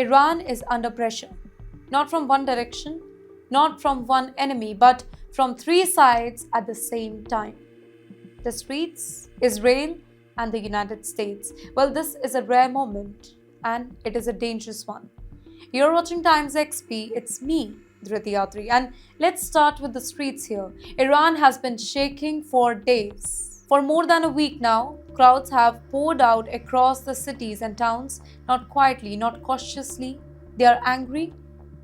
Iran is under pressure, not from one direction, not from one enemy, but from three sides at the same time: the streets, Israel, and the United States. Well, this is a rare moment and it is a dangerous one. You're watching Times XP, it's me, Dhriti Yatri, and let's start with the streets here. Iran has been shaking for days. For more than a week now, crowds have poured out across the cities and towns, not quietly, not cautiously. They are angry,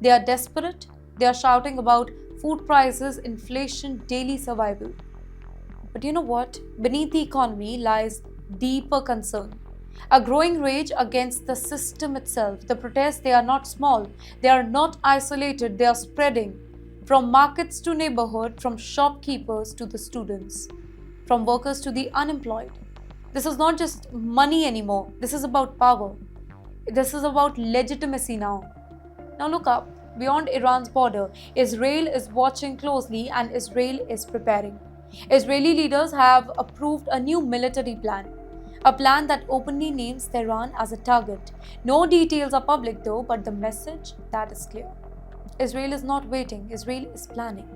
they are desperate, they are shouting about food prices, inflation, daily survival. But you know what? Beneath the economy lies deeper concern. A growing rage against the system itself. The protests, they are not small. They are not isolated. They are spreading from markets to neighborhood, from shopkeepers to the students, from workers to the unemployed. This is not just money anymore. This is about power. This is about legitimacy now. Now look up. Beyond Iran's border, Israel is watching closely and Israel is preparing. Israeli leaders have approved a new military plan, a plan that openly names Tehran as a target. No details are public though, but the message, that is clear. Israel is not waiting, Israel is planning.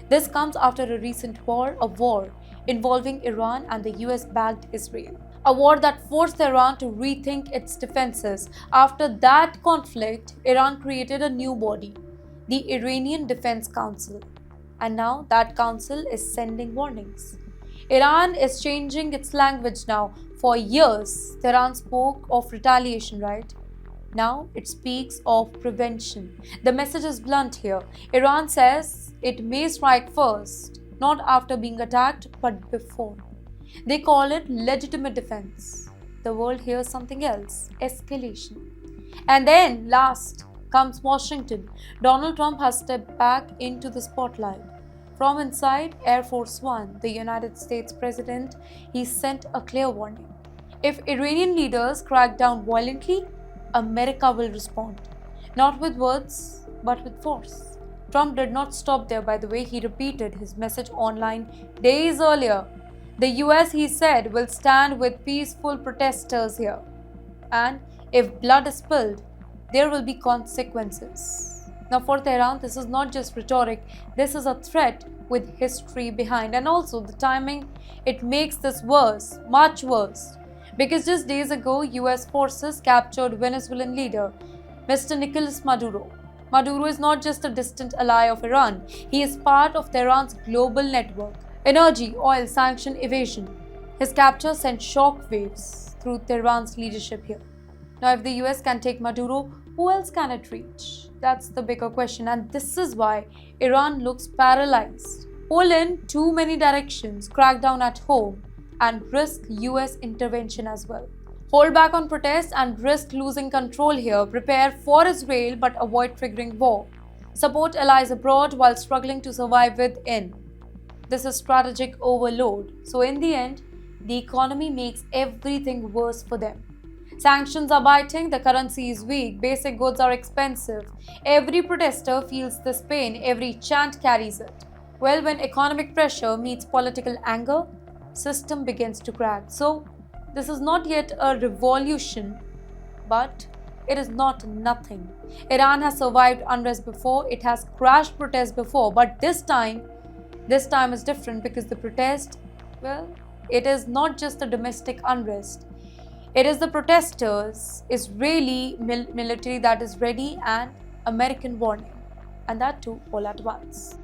This comes after a recent war, a war involving Iran and the US-backed Israel. A war that forced Tehran to rethink its defenses. After that conflict, Iran created a new body, the Iranian Defense Council. And now that council is sending warnings. Iran is changing its language now. For years, Tehran spoke of retaliation, right? Now it speaks of prevention. The message is blunt here. Iran says it may strike first, not after being attacked, but before. They call it legitimate defense. The world hears something else: escalation. And then, last comes Washington. Donald Trump has stepped back into the spotlight. From inside Air Force One, the United States President, he sent a clear warning. If Iranian leaders crack down violently, America will respond. Not with words, but with force. Trump did not stop there, by the way. He repeated his message online days earlier. The US, he said, will stand with peaceful protesters here. And if blood is spilled, there will be consequences. Now for Tehran, this is not just rhetoric, this is a threat with history behind. And also the timing, it makes this worse, much worse. Because just days ago, US forces captured Venezuelan leader, Mr. Nicolas Maduro. Maduro is not just a distant ally of Iran, he is part of Tehran's global network. Energy, oil, sanction, evasion. His capture sent shockwaves through Tehran's leadership here. Now if the US can take Maduro, who else can it reach? That's the bigger question, and this is why Iran looks paralyzed. Pull in too many directions, crack down at home, and risk US intervention as well. Hold back on protests and risk losing control here. Prepare for Israel but avoid triggering war. Support allies abroad while struggling to survive within. This is strategic overload. So in the end, the economy makes everything worse for them. Sanctions are biting, the currency is weak, basic goods are expensive. Every protester feels this pain, every chant carries it. Well, when economic pressure meets political anger, system begins to crack. So, this is not yet a revolution, but it is not nothing. Iran has survived unrest before, it has crashed protests before, but this time is different because the protest, well, it is not just a domestic unrest. It is the protesters, Israeli military that is ready, and American warning. And that too all at once.